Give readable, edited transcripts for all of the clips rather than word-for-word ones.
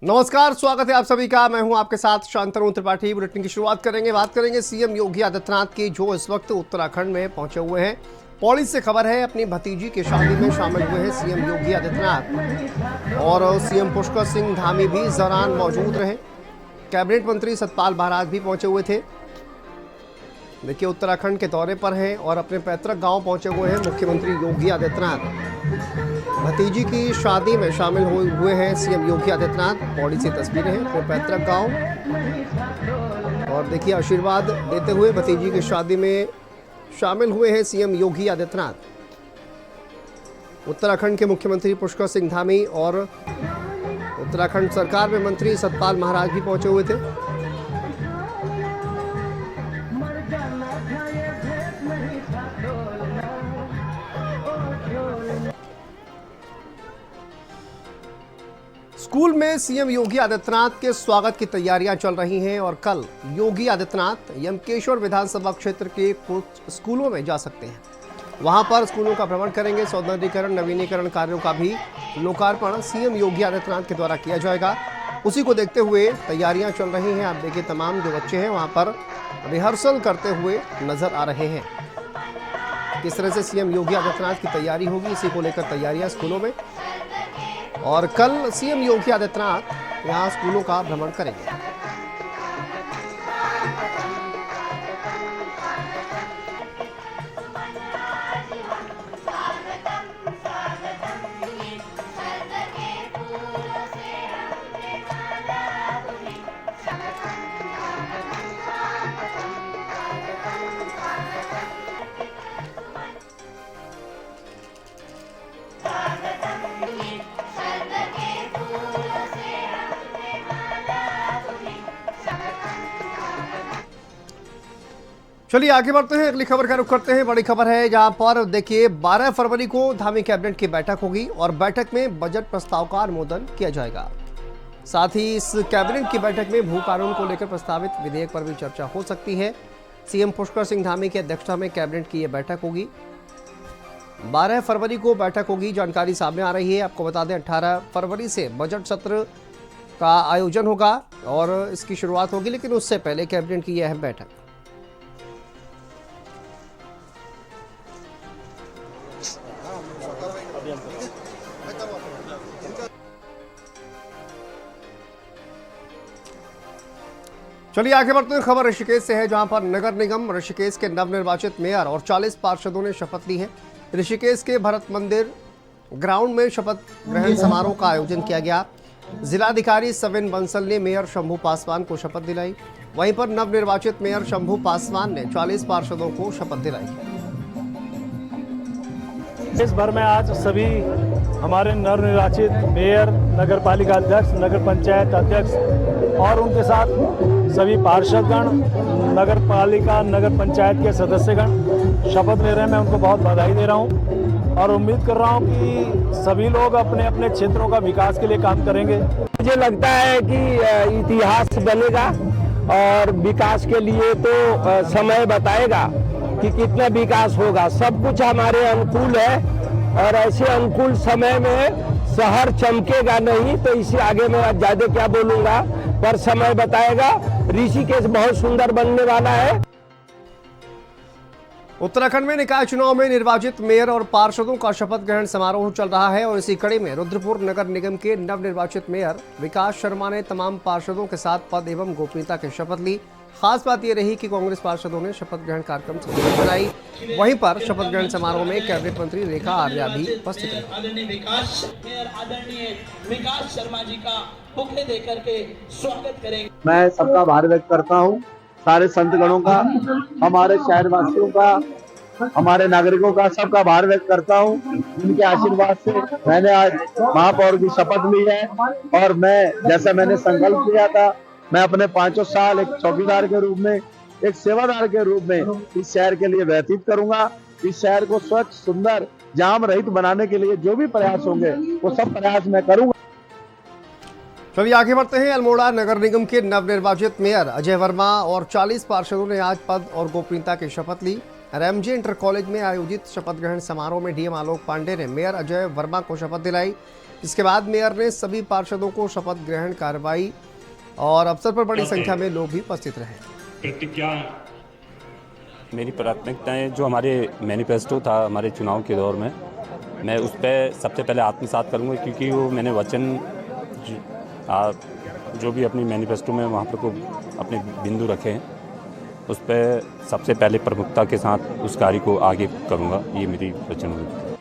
नमस्कार, स्वागत है आप सभी का। मैं हूं आपके साथ शांतनु त्रिपाठी। बुलेटिन की शुरुआत करेंगे। बात करेंगे सीएम योगी आदित्यनाथ की, जो इस वक्त उत्तराखंड में पहुंचे हुए हैं। पौड़ी से खबर है, अपनी भतीजी की शादी में शामिल हुए हैं सीएम योगी आदित्यनाथ और सीएम पुष्कर सिंह धामी भी इस दौरान मौजूद रहे। कैबिनेट मंत्री सतपाल महाराज भी पहुंचे हुए थे। देखिए, उत्तराखंड के दौरे पर हैं और अपने पैतृक गांव पहुंचे हुए हैं मुख्यमंत्री योगी आदित्यनाथ। भतीजी की शादी में शामिल हुए हैं सीएम योगी आदित्यनाथ। पौड़ी से तस्वीरें हैं, अपने पैतृक गांव। और देखिए, आशीर्वाद देते हुए भतीजी की शादी में शामिल हुए हैं सीएम योगी आदित्यनाथ। उत्तराखंड के मुख्यमंत्री पुष्कर सिंह धामी और उत्तराखंड सरकार में मंत्री सतपाल महाराज भी पहुंचे हुए थे। स्कूल में सीएम योगी आदित्यनाथ के स्वागत की तैयारियां चल रही हैं और कल योगी आदित्यनाथ यमकेश्वर विधानसभा क्षेत्र के कुछ स्कूलों में जा सकते हैं। वहां पर स्कूलों का भ्रमण करेंगे। सौंदर्यीकरण, नवीनीकरण कार्यों का भी लोकार्पण सीएम योगी आदित्यनाथ के द्वारा किया जाएगा। उसी को देखते हुए तैयारियां चल रही हैं। आप देखिए, तमाम जो बच्चे हैं वहां पर रिहर्सल करते हुए नजर आ रहे हैं। किस तरह से सीएम योगी आदित्यनाथ की तैयारी होगी, इसी को लेकर तैयारियां स्कूलों में। और कल सीएम योगी आदित्यनाथ यहां स्कूलों का भ्रमण करेंगे। चलिए आगे बढ़ते हैं, अगली खबर का रुख करते हैं। बड़ी खबर है जहां पर देखिए, 12 फरवरी को धामी कैबिनेट की बैठक होगी और बैठक में बजट प्रस्ताव का अनुमोदन किया जाएगा। साथ ही इस कैबिनेट की बैठक में भू कानून को लेकर प्रस्तावित विधेयक पर भी चर्चा हो सकती है। सीएम पुष्कर सिंह धामी की अध्यक्षता में कैबिनेट की यह बैठक होगी। 12 फरवरी को बैठक होगी, जानकारी सामने आ रही है। आपको बता दें, 18 फरवरी से बजट सत्र का आयोजन होगा और इसकी शुरुआत होगी, लेकिन उससे पहले कैबिनेट की यह अहम बैठक। चलिए आगे बढ़ते हैं। खबर ऋषिकेश से है, जहां पर नगर निगम ऋषिकेश के नवनिर्वाचित मेयर और 40 पार्षदों ने शपथ ली है। ऋषिकेश के भरत मंदिर ग्राउंड में शपथ ग्रहण समारोह का आयोजन किया गया। जिलाधिकारी सविन बंसल ने मेयर शंभू पासवान को शपथ दिलाई। वहीं पर नवनिर्वाचित मेयर शंभू पासवान ने 40 पार्षदों को शपथ दिलाई। देश भर में आज सभी हमारे नवनिर्वाचित मेयर, नगर पालिका अध्यक्ष, नगर पंचायत अध्यक्ष और उनके साथ सभी पार्षदगण, नगर पालिका, नगर पंचायत के सदस्यगण शपथ ले रहे हैं। मैं उनको बहुत बधाई दे रहा हूं और उम्मीद कर रहा हूं कि सभी लोग अपने अपने क्षेत्रों का विकास के लिए काम करेंगे। मुझे लगता है कि इतिहास बनेगा और विकास के लिए तो समय बताएगा कि कितना विकास होगा। सब कुछ हमारे अनुकूल है और ऐसे अनुकूल समय में शहर चमकेगा नहीं, तो इसी आगे मैं ज्यादा क्या बोलूंगा, पर समय बताएगा। ऋषिकेश बहुत सुंदर बनने वाला है। उत्तराखंड में निकाय चुनाव में निर्वाचित मेयर और पार्षदों का शपथ ग्रहण समारोह चल रहा है और इसी कड़ी में रुद्रपुर नगर निगम के नवनिर्वाचित मेयर विकास शर्मा ने तमाम पार्षदों के साथ पद एवं गोपनीयता की शपथ ली। खास बात यह रही कि कांग्रेस पार्षदों ने शपथ ग्रहण कार्यक्रम से बनाई। वहीं पर शपथ ग्रहण समारोह में कैबिनेट मंत्री रेखा आर्या भी उपस्थित रही। आदरणीय विकास शर्मा जी का बुके देकर के स्वागत करेंगे। मैं सबका आभार व्यक्त करता हूं, सारे संतगणों का, हमारे शहरवासियों का, हमारे नागरिकों का, सबका आभार व्यक्त करता हूं। इनके आशीर्वाद से मैंने आज महापौर की शपथ ली है और मैं, जैसा मैंने संकल्प किया था, मैं अपने 5 साल एक चौकीदार के रूप में, एक सेवादार के रूप में इस शहर के लिए व्यतीत करूंगा। इस शहर को स्वच्छ, सुंदर, जाम रहित बनाने के लिए जो भी प्रयास होंगे वो सब प्रयास मैं करूंगा। चलिए आगे बढ़ते हैं। अल्मोड़ा नगर निगम के नवनिर्वाचित मेयर अजय वर्मा और 40 पार्षदों ने आज पद और गोपनीयता की शपथ ली। RMJ इंटर कॉलेज में आयोजित शपथ ग्रहण समारोह में डीएम आलोक पांडे ने मेयर अजय वर्मा को शपथ दिलाई। इसके बाद मेयर ने सभी पार्षदों को शपथ ग्रहण कार्रवाई और अवसर पर बड़ी संख्या में लोग भी उपस्थित रहे। प्रतिज्ञा मेरी प्राथमिकताएं जो हमारे मैनिफेस्टो था हमारे चुनाव के दौर में, मैं उस पर सबसे पहले आत्मसात करूंगा, क्योंकि वो मैंने वचन जो भी अपनी मैनिफेस्टो में वहाँ पर को अपने बिंदु रखे हैं, उस पर सबसे पहले प्रमुखता के साथ उस कार्य को आगे करूंगा। ये मेरी वचन होगी।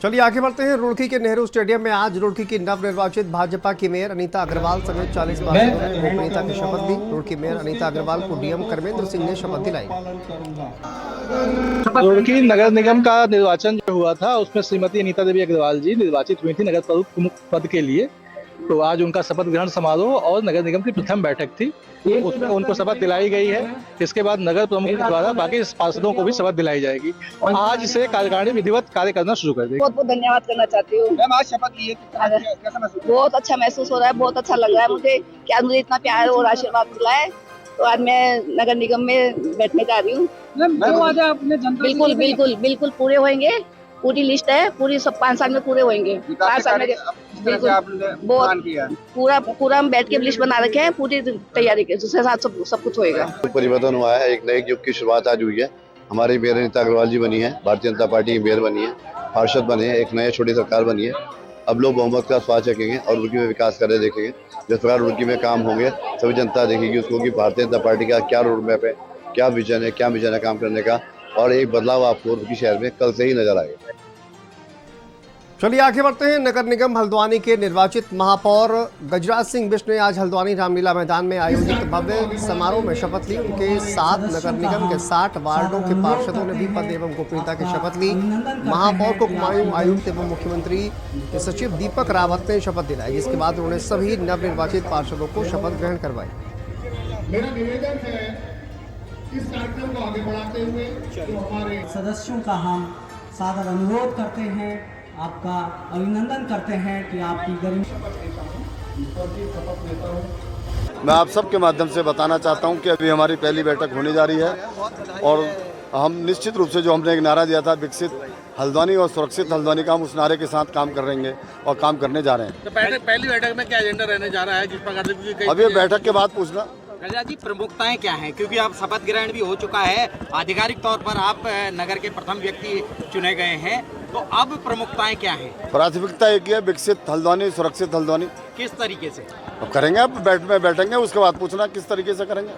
चलिए आगे बढ़ते हैं। रुड़की के नेहरू स्टेडियम में आज रुड़की की नवनिर्वाचित भाजपा की मेयर अनीता अग्रवाल समेत 40 पार्षदों ने गोपनीयता की शपथ ली। रुड़की मेयर अनीता अग्रवाल को डीएम कर्मेंद्र सिंह ने शपथ दिलाई। रुड़की नगर निगम का निर्वाचन जो हुआ था उसमें श्रीमती अनीता देवी अग्रवाल जी निर्वाचित हुई थी नगर प्रमुख पद के लिए। तो आज उनका शपथ ग्रहण समारोह और नगर निगम की प्रथम बैठक थी, उसमें उनको शपथ दिलाई गई है। इसके बाद नगर प्रमुख के द्वारा बाकी पार्षदों को भी शपथ दिलाई जाएगी। आज से कार्यकारिणी विधिवत कार्य करना शुरू कर देगी। बहुत बहुत धन्यवाद करना चाहती हूँ। मैम आज शपथ लिए कैसा महसूस? बहुत अच्छा महसूस हो रहा है, बहुत अच्छा लग रहा है मुझे कि आज मुझे इतना प्यार और आशीर्वाद मिला है। तो आज मैं नगर निगम में बैठने जा रही हूँ। बिल्कुल बिल्कुल बिल्कुल पूरे होंगे, पूरी लिस्ट है, पूरी सब 5 साल में पूरे होंगे। 5 साल में बिल्कुल बहुत पूरा हम बैठ के लिस्ट बना रखे हैं, पूरी तैयारी के साथ सब कुछ होएगा। परिवर्तन हुआ है, एक नए युग की शुरुआत आज हुई है। हमारी मेयर अनीता अग्रवाल जी बनी है, भारतीय जनता पार्टी की मेयर बनी है, पार्षद बने हैं, एक नई छोटी सरकार बनी है। अब लोग बहुमत का स्वाद चखेंगे और रुड़की में विकास कार्य देखेंगे। जिस प्रकार रुड़की में काम होंगे सभी जनता देखेगी उसको कि भारतीय जनता पार्टी का क्या रोड मैप है, क्या विजन है काम करने का, और एक बदलाव आपको रुड़की शहर में कल से ही नजर आएगा। चलिए आगे बढ़ते हैं। नगर निगम हल्द्वानी के निर्वाचित महापौर गजराज सिंह बिष्ट ने आज हल्द्वानी रामलीला मैदान में आयोजित भव्य समारोह में शपथ ली। उनके साथ नगर निगम के 60 वार्डों के पार्षदों ने भी पद एवं गोपनीयता की शपथ ली। महापौर को कुमायूं आयुक्त एवं मुख्यमंत्री के सचिव दीपक रावत ने शपथ दिलाई, जिसके बाद उन्होंने सभी नवनिर्वाचित पार्षदों को शपथ ग्रहण करवाई। मेरा निवेदन है इस कार्यक्रम को आगे बढ़ाते हुए जो हमारे सदस्यों का हम सादर अनुरोध करते हैं, आपका अभिनंदन करते हैं कि आपकी गरिमा। मैं आप सबके माध्यम से बताना चाहता हूं कि अभी हमारी पहली बैठक होने जा रही है और हम निश्चित रूप से जो हमने एक नारा दिया था विकसित हल्द्वानी और सुरक्षित हल्द्वानी का, हम उस नारे के साथ काम कर रहेंगे और काम करने जा रहे हैं। तो पहली बैठक में क्या एजेंडा रहने जा रहा है, जिस प्रकार से अभी बैठक के बाद पूछना। गजराज जी प्रमुखताएं क्या हैं, क्योंकि आप शपथ ग्रहण भी हो चुका है, आधिकारिक तौर पर आप नगर के प्रथम व्यक्ति चुने गए हैं, तो अब प्रमुखताएं क्या हैं? प्राथमिकता एक ही है, विकसित हल्द्वानी सुरक्षित हल्द्वानी। किस तरीके से अब करेंगे, अब बैठेंगे उसके बाद पूछना किस तरीके से करेंगे।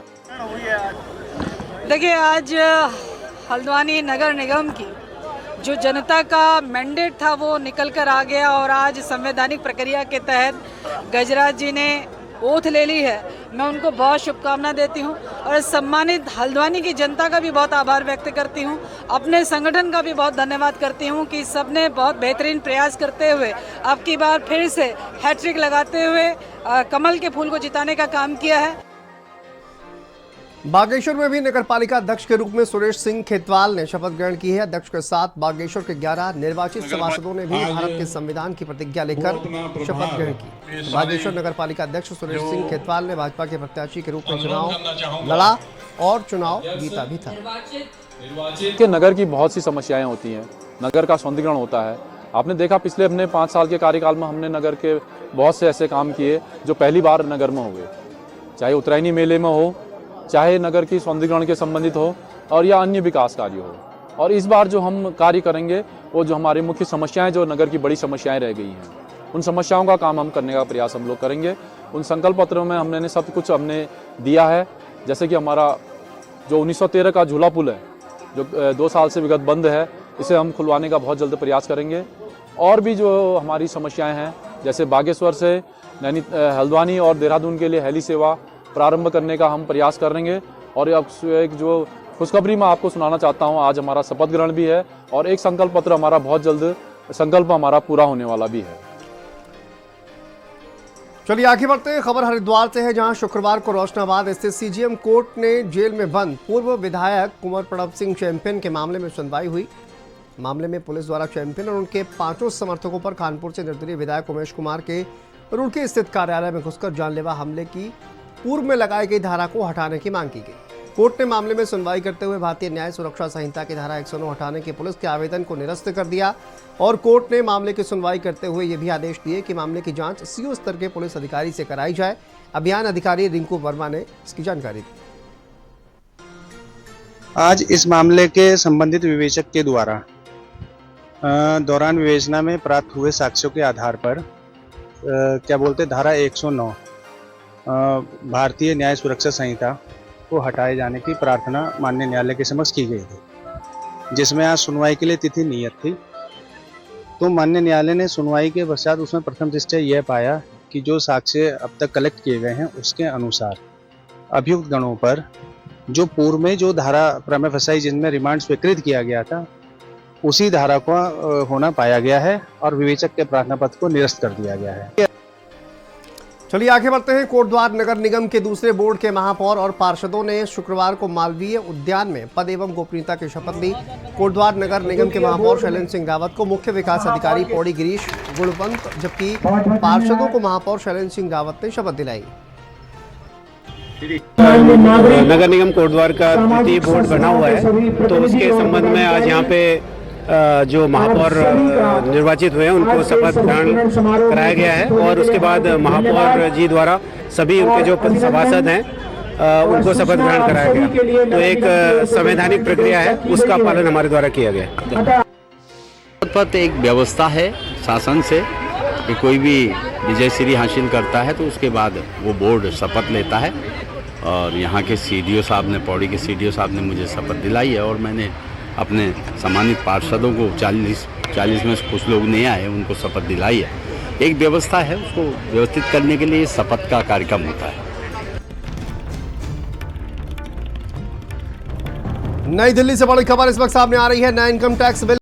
देखिए आज हल्द्वानी नगर निगम की जो जनता का मैंडेट था वो निकल कर आ गया और आज संवैधानिक प्रक्रिया के तहत गजराज जी ने ओथ ले ली है। मैं उनको बहुत शुभकामना देती हूं और सम्मानित हल्द्वानी की जनता का भी बहुत आभार व्यक्त करती हूं। अपने संगठन का भी बहुत धन्यवाद करती हूं कि सबने बहुत बेहतरीन प्रयास करते हुए अब की बार फिर से हैट्रिक लगाते हुए कमल के फूल को जिताने का काम किया है। बागेश्वर में भी नगरपालिका अध्यक्ष के रूप में सुरेश सिंह खेतवाल ने शपथ ग्रहण की है। अध्यक्ष के साथ बागेश्वर के 11 निर्वाचित सभासदों ने भी भारत के संविधान की प्रतिज्ञा लेकर शपथ ग्रहण की। बागेश्वर नगरपालिका अध्यक्ष सुरेश सिंह खेतवाल ने भाजपा के प्रत्याशी के रूप में चुनाव लड़ा और चुनाव जीता भी था। नगर की बहुत सी समस्याएं होती हैं, नगर का सौंदर्यीकरण होता है। आपने देखा पिछले अपने 5 साल के कार्यकाल में हमने नगर के बहुत से ऐसे काम किए जो पहली बार नगर में हुए, चाहे उत्तरायणी मेले में हो, चाहे नगर की सौंदर्यीकरण के संबंधित हो और या अन्य विकास कार्य हो। और इस बार जो हम कार्य करेंगे वो जो हमारी मुख्य समस्याएं, जो नगर की बड़ी समस्याएं रह गई हैं, उन समस्याओं का काम हम करने का प्रयास हम लोग करेंगे। उन संकल्प पत्रों में हमने सब कुछ हमने दिया है, जैसे कि हमारा जो 1913 का झूला पुल है जो 2 साल से विगत बंद है, इसे हम खुलवाने का बहुत जल्द प्रयास करेंगे। और भी जो हमारी समस्याएँ हैं, जैसे बागेश्वर से हल्द्वानी और देहरादून के लिए हेली सेवा प्रारंभ करने का हम प्रयास करेंगे। और एक जो खुशखबरी मैं आपको सुनाना चाहता हूं, आज हमारा शपथ ग्रहण भी है और एक संकल्प पत्र हमारा बहुत जल्द संकल्प हमारा पूरा होने वाला भी है। चलिए आगे बढ़ते हैं। खबर हरिद्वार से है, जहां शुक्रवार को रोशनाबाद स्थित सीजेएम कोर्ट ने जेल में बंद पूर्व विधायक कुंवर प्रणब सिंह चैंपियन के मामले में सुनवाई हुई। मामले में पुलिस द्वारा चैंपियन और उनके 5 समर्थकों पर कानपुर से निर्दलीय विधायक उमेश कुमार के रुड़की स्थित कार्यालय में घुसकर जानलेवा हमले की पूर्व में लगाई गई धारा को हटाने की मांग की गई। कोर्ट ने मामले में सुनवाई करते हुए भारतीय न्याय सुरक्षा संहिता की धारा 109 हटाने के पुलिस के आवेदन को निरस्त कर दिया और कोर्ट ने मामले की सुनवाई करते हुए ये भी आदेश दिए कि मामले की जांच सीओ स्तर के पुलिस अधिकारी से कराई जाए। अभियान अधिकारी रिंकू वर्मा ने इसकी जानकारी दी। आज इस मामले के संबंधित विवेचक के द्वारा दौरान विवेचना में प्राप्त हुए साक्ष्यों के आधार पर धारा 109 भारतीय न्याय सुरक्षा संहिता को हटाए जाने की प्रार्थना माननीय न्यायालय के समक्ष की गई थी, जिसमें आज सुनवाई के लिए तिथि नियत थी। तो माननीय न्यायालय ने सुनवाई के पश्चात उसमें प्रथम दृष्टया यह पाया कि जो साक्ष्य अब तक कलेक्ट किए गए हैं उसके अनुसार अभियुक्त गणों पर जो पूर्व में जो धारा प्रमेय फसाई जिनमें रिमांड स्वीकृत किया गया था उसी धारा को होना पाया गया है और विवेचक के प्रार्थना पत्र को निरस्त कर दिया गया है। चलिए आगे बढ़ते हैं। कोटद्वार नगर निगम के दूसरे बोर्ड के महापौर और पार्षदों ने शुक्रवार को मालवीय उद्यान में पद एवं गोपनीयता की शपथ ली। कोटद्वार नगर निगम के महापौर शैलेंद्र सिंह रावत को मुख्य विकास अधिकारी पौड़ी गिरीश गुणवंत, जबकि पार्षदों को महापौर शैलेंद्र सिंह रावत ने शपथ दिलाई। नगर निगम कोटद्वार का तृतीय बोर्ड बना हुआ है, तो उसके संबंध में आज यहाँ पे जो महापौर निर्वाचित हुए हैं उनको शपथ ग्रहण कराया गया है और उसके बाद महापौर जी द्वारा सभी उनके जो सभासद हैं उनको शपथ ग्रहण कराया गया। तो एक संवैधानिक प्रक्रिया है, उसका पालन हमारे द्वारा किया गया। शपथ एक व्यवस्था है शासन से कि कोई भी विजयश्री हासिल करता है तो उसके बाद वो बोर्ड शपथ लेता है और यहाँ के सीडीओ साहब ने, पौड़ी के सीडीओ साहब ने मुझे शपथ दिलाई है और मैंने अपने सम्मानित पार्षदों को 40 में कुछ लोग नहीं आए उनको शपथ दिलाई है। एक व्यवस्था है, उसको व्यवस्थित करने के लिए शपथ का कार्यक्रम होता है। नई दिल्ली से बड़ी खबर इस वक्त सामने आ रही है। नया इनकम टैक्स बिल